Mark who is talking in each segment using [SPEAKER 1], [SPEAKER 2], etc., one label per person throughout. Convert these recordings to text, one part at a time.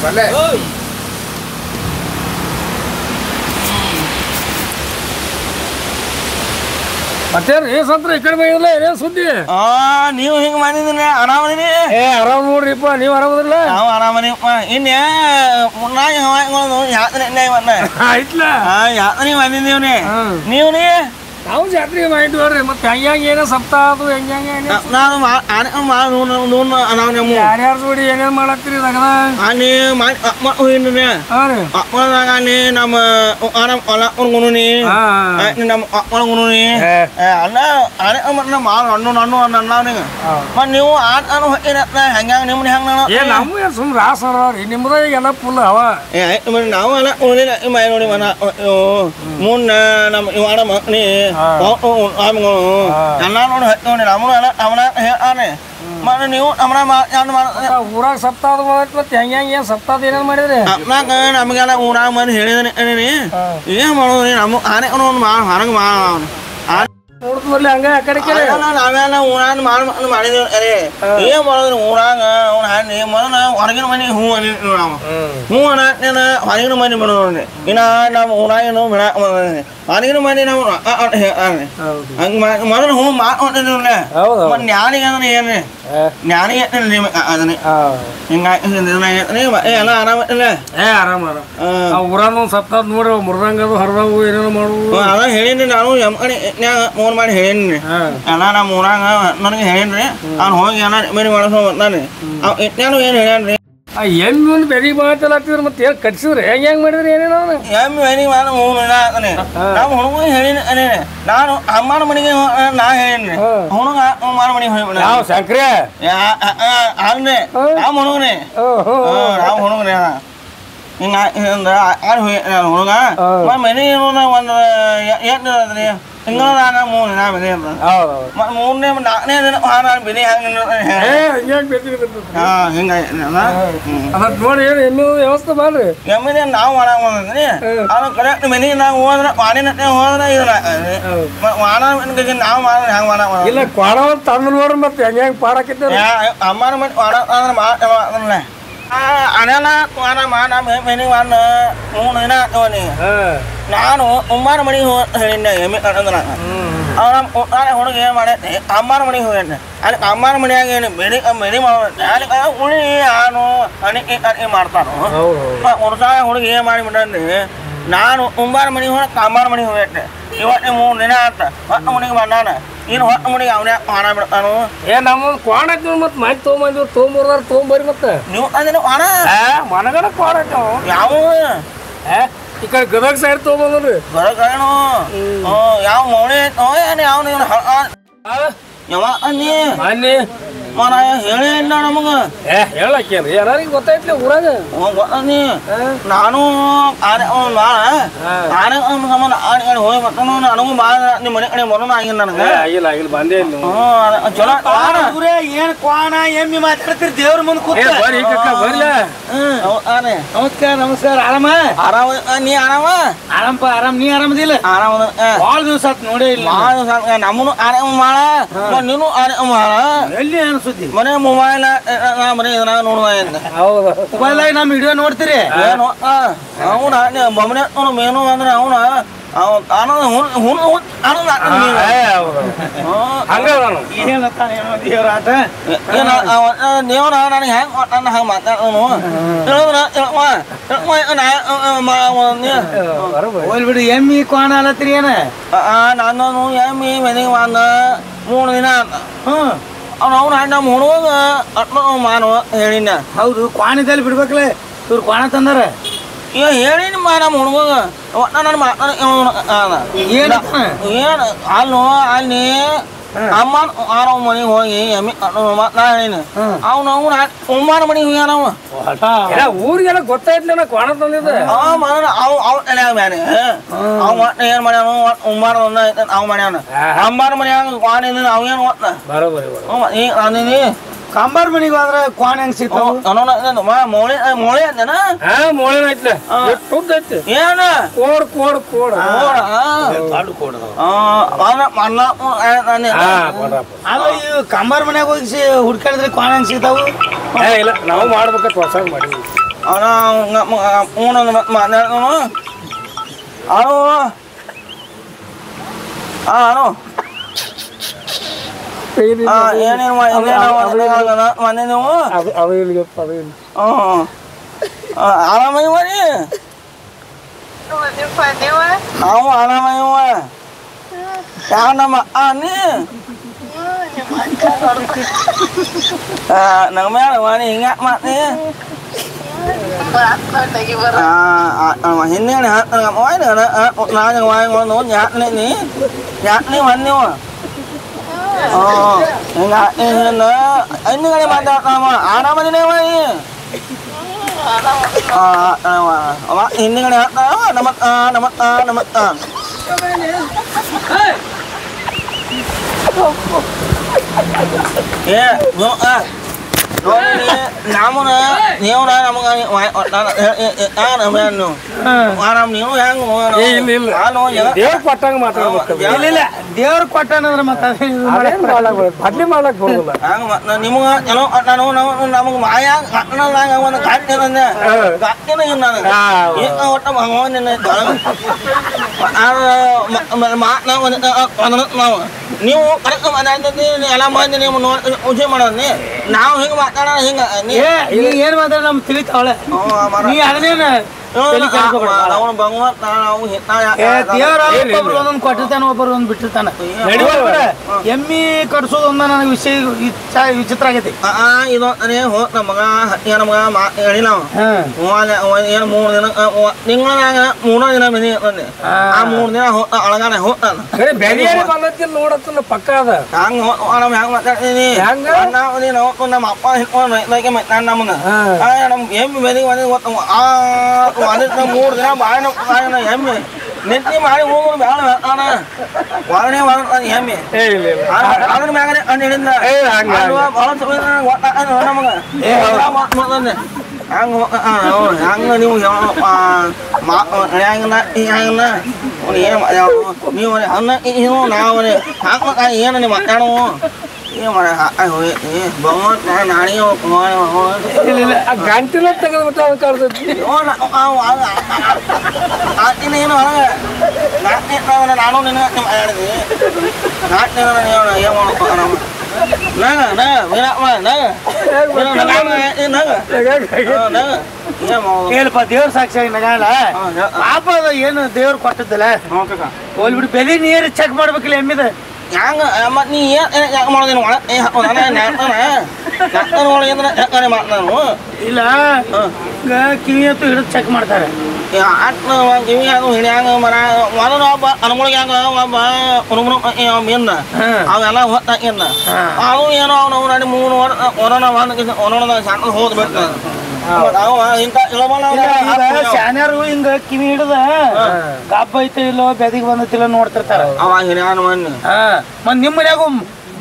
[SPEAKER 1] ಬಲ್ಲೆ ಮತ್ತೇನ್ರಿ ಸಂತ್ರ ಈ ಕಡೆ ಬಂದಿಲ್ಲ ಏನೇನ್ ಸುದ್ದಿ
[SPEAKER 2] ನೀವು ಹಿಂಗ ಮಾಡಿದ್ರಿ ಆರಾಮದಿನಿ
[SPEAKER 1] ಆರಾಮ್ ನೋಡ್ರಿಪ್ಪ ನೀವ್ ಆರಾಮದಿಲ್ಲ
[SPEAKER 2] ನಾವು ಆರಾಮದಿಪ್ಪ ಇನ್ನೇ
[SPEAKER 1] ಆಯ್ತಲ್ಲ
[SPEAKER 2] ಯಾತ್ರೆ ಬಂದಿದ್ದೀವ್ರಿ ನೀವ್ರಿ
[SPEAKER 1] ನಾವು ಜಾತ್ರೆ ಮಾಡಿದ್ವಿ ಮತ್ತೆ ಹೆಂಗ್ ಏನೋ ಸಪ್ತ ಅದು ಹೆಂಗ್
[SPEAKER 2] ನಾನು
[SPEAKER 1] ಯಾರ್ಯಾರ ಜೋಡಿ ಏನೇನ್ ಮಾಡತ್ತೀರಿ ಇದಾಗ
[SPEAKER 2] ನಮ್ಮ ಗುಣನಿ ನಮ್ಮ ಗುಣನಿ ಅಲ್ಲ ನೀವು ಹೆಂಗ ನಿಮ್ದು ಹೆಂಗ
[SPEAKER 1] ನಮ್ಗೆ ಸುಮ್ ರಾಸ ಅದಾವ್ರಿ ನಿಮ್ದ ಈಗೆಲ್ಲ ಫುಲ್ ಅವ
[SPEAKER 2] ನಾವು ಎಲ್ಲ ನೋಡಿ ಮುನ್ನ ನಮ್ಮ ಇವಾಡ ಮಕ್ಕಳಿ ಎಲ್ಲ ನೋಡಿ ನೋಡಿ ನಮ್ಮನ ಹೇಳಾನೆ ಮಾಡಿ ನೀವು
[SPEAKER 1] ಊರಾಗ ಸಪ್ತಾದ ಮತ್ತೆ ಹೆಂಗ್ ಏನ್ ಸಪ್ತಾದ ಏನೇನ್ ಮಾಡಿದ್ರಿ
[SPEAKER 2] ನಮಗೆಲ್ಲ ಊರಾಗ ಬಂದು ಹೇಳಿದೀನಿ ಏನ್ ಮಾಡೋದ್ರಿ ನಮ್ಮ ಆನೆ ಹೊರಗೆ
[SPEAKER 1] ನೋಡ್ತಲ್ಲಿ ಹಂಗ ಆ ಕಡೆ
[SPEAKER 2] ನಾವೆಲ್ಲ ಊರಾಗ ಮಾಡಿದ್ವಿ ಅದೇ ಏನ್ ಮಾಡೋದ್ರಿ ಊರಾಗ ಅವ್ನ ಹಾನಿ ಮೊದಲ ಹೊರಗಿನ ಮನೆ ಹೂ ನಾವು ಹೂ ಅನ್ನ ಹೊರಗಿನ ಮನೆ ಬರೋದ್ರಿ ಇನ್ನ ನಮ್ಮ ಊರಾಗೇನು ಹೊರಗಿನ ಮನೆ ನಾವು ಹಂಗ ಮೊದಲು ಹೂ ಮಾಡ್ಕೊಂಡಿದ್ರಲ್ಲ ಜ್ಞಾನಿಗೆ ಅಂದ್ರೆ ಏನ್ರಿ ಜ್ಞಾನಿಗೆ ಅದನ್ನೇ ಹಿಂಗಾಗಿ ಎಲ್ಲ ಆರಾಮ ಇಲ್ಲ
[SPEAKER 1] ಆರಾಮ ಆರಾಮ್ ಊರಾಗ ಸಪ್ತಾದ ನೋಡ್ರಿ ಮುರ್ದಂಗದು ಹರಿದವು ಏನೇನೋ ಮಾಡುವು
[SPEAKER 2] ಅದ ಹೇಳಿನಿ ನಾನು ಫೋನ್ ಮಾಡಿ ಹೇಳೀನಿ ಎಲ್ಲ ನಮ್ಮ ಊರಾಗ ನನಗೆ ಹೇಳೀನಿ ಅವ್ನು ಹೋಗಿ ಎಲ್ಲ ಮನೆ ಮಾಡಿಸೋ ನಾನು ಇಟ್ನಾನು ಏನು ಹೇಳ್ಯಾನ್ರಿ
[SPEAKER 1] ಎಮ್ಮಿ ಒಂದು ಬೆರಿ ಮಾತಾಡ್ತಿದ್ರು ಮತ್ತೆ ಏನು ಕಟ್ಸಿದ್ರಿ ಹೆಂಗ್ ಮಾಡಿದ್ರಿ ಏನೇನೋ
[SPEAKER 2] ಎಮ್ಮಿ ಮನೆ ಮಾಡಿ ನಮ್ಮ ಹುಡುಗ ಹೇಳೀನಿ ನಾನು ಅಮ್ಮನ ಮನೆಗೆ ನಾ ಹೇಳೀನಿ ಹುಡುಗ ಅಮ್ಮನ ಮನೆಗೆ ಹೋಗಿ
[SPEAKER 1] ನಾವು ಸಕ್ರೆ
[SPEAKER 2] ಅಲ್ರಿ ನಮ್ಮ ಹುಡುಗನೇ ನಮ್ಮ ಹುಡುಗನೇ ಹಿಂಗ ಹುಡುಗ ಮನೆ ಒಂದು ಎಂಟ್ರಿ ತಿಂಗಳದಾಗ 3 ದಿನ ಬೆಲೆ ಮೂರನೇ 4ನೇ ದಿನ ಬೆಲೆ
[SPEAKER 1] ನೋಡಿ ಎಮ್ಮೆ ವ್ಯವಸ್ಥೆ ಮಾಡ್ರಿ
[SPEAKER 2] ಎಮ್ಮಿನ ನಾವು ಮಾಡಂದ್ರಿ ಅದು ಕರೆಕ್ಟ್ ಮನೆ ನಾವು ಹೋದ್ರೆ ಪಾಣಿನಟ್ಟೆ ಹೋದ್ರೆ ಇದು ನಾವು ಮಾಡಿದ್ರೆ ಹೆಂಗೆ ಮಾಡ
[SPEAKER 1] ಇಲ್ಲ ಕೊಡ ತಂದು ನೋಡ್ರಿ ಮತ್ತೆ ಹೆಂಗೆ ಪಾಡಾಕಿದ್ದ
[SPEAKER 2] ಅಮ್ಮನ ಮನೆ ಕೊಡ ಅಂದ್ರೆ ಮಾಡ ಅನೆಲ್ಲ ಮನೆಗೆ ಬಂದು 3 ದಿನ ಆಗ್ತವನಿ ನಾನು ಉಮ್ಮಾರ ಮನೆಗೆ ಹೇಳಿದ್ದೆ ಎಮ್ಮೆ ಕಟ್ಟಂದ್ರ ಅವ್ರ ಹುಡುಗ ಏನು ಮಾಡೈತಿ ಅಮ್ಮನ ಮನೆಗೆ ಹೋಗ್ಯಾನೆ ಅಲ್ಲಿ ಅಮ್ಮನ ಮನೆಯಾಗ ಏನು ಬೆಳಿ ಮಾಡೋದು ಅಲ್ಲಿ ಉಳಿ ಆನು ಅಣಿಕೆ ಮಾಡ್ತಾನು ವರ್ಷ ಹುಡುಗ ಏನು ಮಾಡಿಬಿಟ್ರಿ ನಾನು ಉಮ್ಮಾರ ಮನೆಗೆ ಹೋಗಿ ಅಮ್ಮನ ಮನೆಗೆ ಹೋಗ್ಯಾನೆ ಇವತ್ತು 3 ದಿನ ಆತ ಹೊತ್ತ ಮನೆಗೆ ಬಂದಾನ ಇನ್ನು ಹೊತ್ತ ಮನೆಗೆ ಅವನೇ ಹಾಣ ಬಿಡ್ತಾನು
[SPEAKER 1] ನಮ್ಮ ಕ್ವಾಣ ಮತ್ತೆ ಮನೆ ತೊಗೊಂಬಂದಿವ್ರು ತೊಗೊಂಬರ್ರಿ ಮತ್ತೆ
[SPEAKER 2] ನೀವು ಅದೇನು ಹಾಣ
[SPEAKER 1] ಮನಗಡ ಕ್ವಾಣ
[SPEAKER 2] ಯಾವ
[SPEAKER 1] ಈ ಕಡೆ ಗದಗ ಸೈಡ್ ತೊಗೊಂಬಂದ್ರಿ
[SPEAKER 2] ಗದಗೇನು ಯಾವ ಮೌಳಿ ಏನು ಯಾವ ಯಾವ
[SPEAKER 1] ಅನ್ನಿ
[SPEAKER 2] ಮನ ಹೇಳೇ ಇಲ್ಲ ನಮಗ
[SPEAKER 1] ಹೇಳಕ್ಕೇನ್ರಿ ಯಾರಿಗೆ ಗೊತ್ತಾಯ್ತಲ್ಲ ಊರಾಗ
[SPEAKER 2] ಗೊತ್ತೀ ನಾನು ಆನೆ ಸಂಬಂಧ ಆನೆ ಕಡೆ ಹೋಗಿ ಬರ್ತಾನು ನನಗೂ ಬಾ ನಿಮ್ಮ ಮನೆ ಕಡೆ ಬರೋಣ ಆಗಿಲ್ಲ ನನಗೆ
[SPEAKER 1] ಆಗಿಲ್ಲ ಆಗಿಲ್ಲ ಬಂದೇ ಇಲ್ಲ
[SPEAKER 2] ಚಲೋ
[SPEAKER 3] ಏನ್ ಕ್ವಾಣ ಎಮ್ಮಿ ಮಾತಾಡ್ತೀರಿ ದೇವ್ರ ಮುಂದೆ ಕೂತ
[SPEAKER 1] ಬರ್ಲ
[SPEAKER 3] ನಮಸ್ಕಾರ ನಮಸ್ಕಾರ ಆರಾಮ
[SPEAKER 2] ಆರಾಮ ನೀ ಆರಾಮ
[SPEAKER 3] ಆರಾಮಪ್ಪ ಆರಾಮ್ ನೀ ಆರಾಮದಿಲ್ಲ
[SPEAKER 2] ಆರಾಮ
[SPEAKER 3] ಭಾಳ ದಿವಸ ಆತ್ ನೋಡೇ ಇಲ್ಲ
[SPEAKER 2] ಭಾಳ ದಿವಸ ನಮ್ಮನು ಆರಾಮ ಮಾಡ ನೀನು ಆರಾಮ ಮಾಡ
[SPEAKER 3] ಎಲ್ಲಿ ಅನ್ಸುತ್ತಿ
[SPEAKER 2] ಮನೆ ಮೊಬೈಲ್ ಮನೆ ನೋಡುವ
[SPEAKER 3] ಹೌದು ಮೊಬೈಲ್ ನಮ್ಮ ವಿಡಿಯೋ ನೋಡ್ತೀರಿ
[SPEAKER 2] ಏನು ಅವನ ಬೊಮ್ಮನೆ ಮೇನು ಅಂದ್ರೆ ಅವನ ದೇವ್ರ ನನಗೆ ಹೆಂಗ್ ಕೊಟ್ಟ ಹಂಗ ಮಾತಾಡೋನು
[SPEAKER 3] ಬಿಡಿ ಎಮ್ಮಿ ಕ್ವಾಣ ಅಲ್ಲತ್ರಿ ಏನ
[SPEAKER 2] ನಾನು ಎಮ್ಮಿ ಮನೆಗೆ ಬಂದ 3 ದಿನ ಅಂತ ಅವ್ನು ನಮ್ಮ ಹುಡುಗ ಮಾನವ ಹೇಳಿನ
[SPEAKER 3] ಹೌದು ಕ್ವಾಣದಲ್ಲಿ ಬಿಡ್ಬೇಕಲ್ಲ ಇವ್ರು ಕ್ವಾಣ ತಂದಾರ
[SPEAKER 2] ಈಗ ಹೇಳಿನ ನಮ್ಮ ಹುಡುಗ ನನ್ನ ಏನು ಏನು ಅಲ್ಲಿ ಅಮ್ಮ ಆರವ ಮನೆಗೆ ಹೋಗಿ ಎಮ್ಮಿ ನಾ ಹೇಳಿನ ಅವ್ನು ಉಮ್ಮಾರ ಮನೆಗೆ ಹೋಗ್ಯಾನ
[SPEAKER 1] ಊರಿಗೆಲ್ಲ ಗೊತ್ತಾಯ್ತಲ್ಲ ಕ್ವಾಣ ತಂದಿದ್ದ
[SPEAKER 2] ಬ್ಯಾನೆ ಅವ ಏನ್ ಮಾಡ್ಯಾನ ಉಮ್ಮಾರ ಅವ್ ಮಾಡ್ಯಾನ ಅಮ್ಮಾರ ಮನ್ಯಾಗ ಕ್ವಾಣ ಅವೇನು
[SPEAKER 1] ಬರೋಬರಿ
[SPEAKER 2] ಈಗ
[SPEAKER 3] ಕಂಬಾರ್ ಮನಿಗೆ ಹೋದ್ರೆ ಕ್ವಾನ್ ಹೆಂಗ್ ಸಿಗ್ತಾವ
[SPEAKER 2] ಮೊಳೆ ಅಂದನ
[SPEAKER 1] ಮೊಳೆನ ಐತ್ಲೆ ಎಷ್ಟು ಐತಿ
[SPEAKER 2] ಏನ
[SPEAKER 1] ಕೋಡ್ ಕೋಡ್ ಕೋಡ್
[SPEAKER 3] ಅಲ್ಲ ಇವ್ ಕಂಬಾರ್ ಮನ್ಯಾಗ ಹೋಗಿ ಹುಡ್ಕಾಡಿದ್ರೆ ಕ್ವಾನ್ ಹೆಂಗ್ ಸಿಗ್ತಾವು
[SPEAKER 1] ಇಲ್ಲ ನಾವು ಮಾಡ್ಬೇಕಂತ ಹೊಸ ಮಾಡಿ
[SPEAKER 2] ಏನೇನು ಮನೆ ನೀವು
[SPEAKER 1] ಅದು ಇಲ್ಲಿ ಅದು ಇಲ್ಲಿ
[SPEAKER 2] ಆರಾಮಯ್ಯ ಮರಿ ನಾವು ಆರಾಮಯ್ಯವ ಯಾವ ನಮ್ಮ ನೀ ನಗ ಮ್ಯಾಲ ಮನಿ ಹಿಂಗ ಮಾತಿ ಹಿಂದೆ ನಾನು ವಾಯ್ಕೊಂಡು ಯಾತ್ನಿ ಯಾತ್ನಿ ಮನ್ನಿವ ಹಿಂಗ ಹಿಂದ್ಗಡೆ ಮಾತಾಡ್ತಾವ ಆರಾಮದಿನೇವ ಹಿಂದ್ಗಡೆ ಹಾಕ್ತಾವ ನಮತ್ತ ನಮತ್ತ ನಮತ್ತ ಏ ನಮ್ಮನ ನೀವು
[SPEAKER 1] ಕೊಟ್ಟಂಗ ಮಾತಾಡ್ಬೇಕು
[SPEAKER 3] ದೇವ್ರ ಕೊಟ್ಟನಂದ್ರ
[SPEAKER 1] ಬದ್ಲಿ ಮಾಡ್ಲಕ್ ಬರೋದಿಲ್ಲ
[SPEAKER 2] ನಿಮ್ಗ ಏನೋ ನಾನು ನಮಗ್ ಮಾಯ ಒಂದು ಗಾಟ್ಟಿನ ಗಾಟ್ಟಿನ ಒಟ್ಟ ಭಗವಾನ್ ನಾವು ನೀವು ಕರೆಕ್ಟ್ ಎಲ್ಲ ಮಂದಿ ನೀವು ಪೂಜೆ ಮಾಡೋದಿ ನಾವು ಹಿಂಗ ಮಾತಾಡೋಣ ಹಿಂಗ
[SPEAKER 3] ಏನ್ ಮಾತಾಡ ನಮ್ ತಿಳಿತಾವಳೆ ನೀ ಅದನ್ನೇನ ದೇವ್ರ ಒಂದೊಂದ್ ಕೊಟ್ಟಿರ್ತಾನ ಒಬ್ಬರು ಒಂದ್ ಬಿಟ್ಟಿರ್ತಾನ ಎಮ್ಮಿ ಕಟ್ಸೋದು ಒಂದ ನನಗೆ ವಿಚಿತ್ರ ಆಗೈತಿ
[SPEAKER 2] ಇದು ನಮಗ ನಮಗ ಹೇಳಿ ನಾವು ಏನ್ 3 ದಿನ ತಿಂಗಳಾಗ 3 ದಿನ ಮನಿ ಆ 3 ದಿನ ಒಳಗಾನೆ ಹೋಗ್ತಾನ
[SPEAKER 1] ನೋಡತ್ತ ಪಕ್ಕ ಅದ
[SPEAKER 2] ಹಂಗ ಹೆಂಗ್ ಮಾತಾಡ್ತೀನಿ ನಮ್ಮ ಅಪ್ಪ ಹಿಡ್ಕೊಂಡು ನಮ್ಮನ್ನ ನಮ್ ಎಮ್ಮಿ ಬೆದಿಗೆ ಬಂದಿದ್ದು ಅದಕ್ಕೆ 3 ದಿನ ಬಾಳ ಎಮ್ಮಿ ನೆತ್ತಿ ಮಾಡಿ ಹೋಗೋರು ಬೇಡ ಒಳಗಡೆ ಎಮ್ಮಿ ಅದ್ರ ಮ್ಯಾಗನೆ ಕಂಡು ಹಿಡಿದ ನಮಗ ಹಂಗ ನೀವು ಹೆಂಗನ ಹೆಂಗನ ನೀವು ಅನ್ನ ನಾವು ಏನು ನೀವು ಮಾತಾಡುವ
[SPEAKER 1] ಗಂಟಿನ ತೆಗೆದ್ಬಿಟ್ಟು
[SPEAKER 2] ಏನು ನಾನು ನಿನ್ನ ಹೇಳಿದ್ವಿ
[SPEAKER 3] ಏನಪ್ಪ ದೇವ್ರ ಸಾಕ್ಷಿ ನಗಾಲ ಪಾಪ ಅದ ಏನು ದೇವ್ರ ಕೊಟ್ಟದ್ದಲ್ಲ ಹೋಲ್ಬಿಟ್ಟು ಬೆಲೆ ನೀರು ಚೆಕ್ ಮಾಡ್ಬೇಕಿಲ್ಲ ಎಮ್ಮಿದ
[SPEAKER 2] ಹೆಂಗ ಮತ್ ನೀ ಯಾಕೆ ಮಾಡೋದೇನು
[SPEAKER 3] ಇಲ್ಲ ಕಿವಿ ಅಂತೂ ಹಿಡಿದು ಚೆಕ್ ಮಾಡ್ತಾರೆ
[SPEAKER 2] ಕಿವಿ ಅದು ಹಿಡಿಯಂಗ ಮರ ಮೊದಲು ಒಬ್ಬ ಅನುಮಳಿಗೆ ಹಂಗ ಒಬ್ಬ ಮೀನ ಅವೆಲ್ಲ ಹೊತ್ತಾಕಿಂದ ಅವು ಏನೋ ಅವ್ನು ನೋಡಿ 3 ವರ್ಷ ಸಣ್ಣ ಹೋದ್ಬೇಕು
[SPEAKER 3] ಶಾನ್ಯಾರು ಹಿಂಗ ಕಿವಿ ಹಿಡಿದ ಗಬ್ಬ ಐತೆ ಇಲ್ಲೋ ಬೆದಿಗೆ ಬಂದತಿಲ್ಲ ನೋಡ್ತಿರ್ತಾರ ಮತ್ ನಿಮ್ ಮನ್ಯಾಗ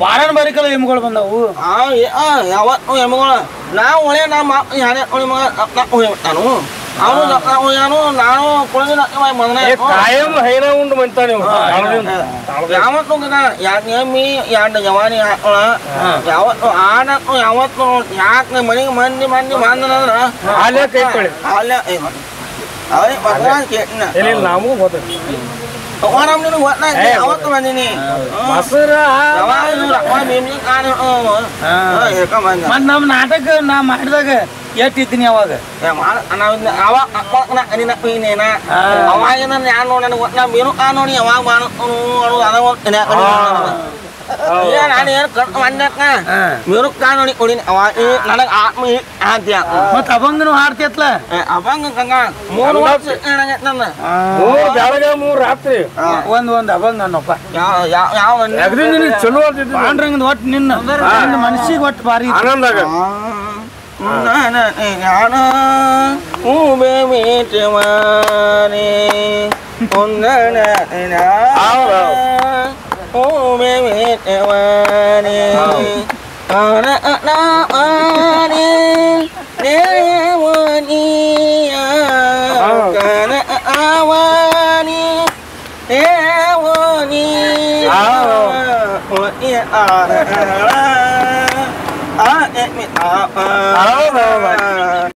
[SPEAKER 3] ಬಾಳನ ಬರಿಕಲ್ಲ ಎಮ್ಗಳು ಬಂದವು
[SPEAKER 2] ಯಾವತ್ತು ಎಮ್ಗಳು ನಾವು ಒಳ್ಳೆ ನಮ್ಮ ನಾನು ಅವನು ನಾನು
[SPEAKER 1] ಕಾಯಂ ಹೈನ ಉಂಡು ಬಂತಾನೆ
[SPEAKER 2] ಯಾವತ್ತು ಎಮ್ಮಿ 2 ಜವಾನಿ ಹಾಕೋಣ ಯಾವತ್ತು ಆಡಕ್ಕೂ ಯಾವತ್ತು ಯಾಕೆ ಮನೆಗೆ ಮಂದಿ ಬಂದ್ರ
[SPEAKER 1] ಅಲ್ಲೇ ಕೈ ತೊಳಿ
[SPEAKER 2] ಅಲ್ಲೇ ಅವೇ ಕೇಳ್ನ
[SPEAKER 1] ನಮಗೂ ಗೊತ್ತ
[SPEAKER 2] ಯಾವತ್ತು ಬಂದಿನಿ
[SPEAKER 3] ಮತ್ ನಮ್ ನಾಟಕ ನಾ ಮಾಡಿದಾಗ ಎಷ್ಟಿದ್ದೀನಿ ಅವಾಗ
[SPEAKER 2] ಅವಾಗ ನನಗೆ ಮೀನು ಕಾನೂನಿ ಯಾವಾಗ ನಾನು ಏನು ಕಟ್ ಮಂಡ್ಯಕ್ಕ ಮೀನು ಕಾನೂನಿ ಕೊಡಿನಿ ಅವಾಗ ನನಗೆ ಆತ್ಮ ಆದ್ಯ
[SPEAKER 3] ಮತ್ ಅಭಂಗನು ಹಾಡ್ತಿಯತ್ಲ
[SPEAKER 2] ಅಭಂಗ 3 ವರ್ಷ ನನ್ನ
[SPEAKER 1] 3 ರಾತ್ರಿ
[SPEAKER 3] ಒಂದ್ ಅಭಂಗ ಅನ್ನಪ್ಪ
[SPEAKER 2] ಯಾವ
[SPEAKER 1] ಚಲೋ
[SPEAKER 3] ಪಾಂಡ್ರಂಗದ ಒಟ್ಟು ನಿನ್ನ ಮನಸ್ಸಿಗೆ ಒಟ್ಟು ಭಾರಿ
[SPEAKER 1] ಆನಂದಾಗ
[SPEAKER 2] ಹೂಬೆ ಮೀಟವಾನೆ ಹೂಬೆ ಮೀಟವಾನೆ Ah,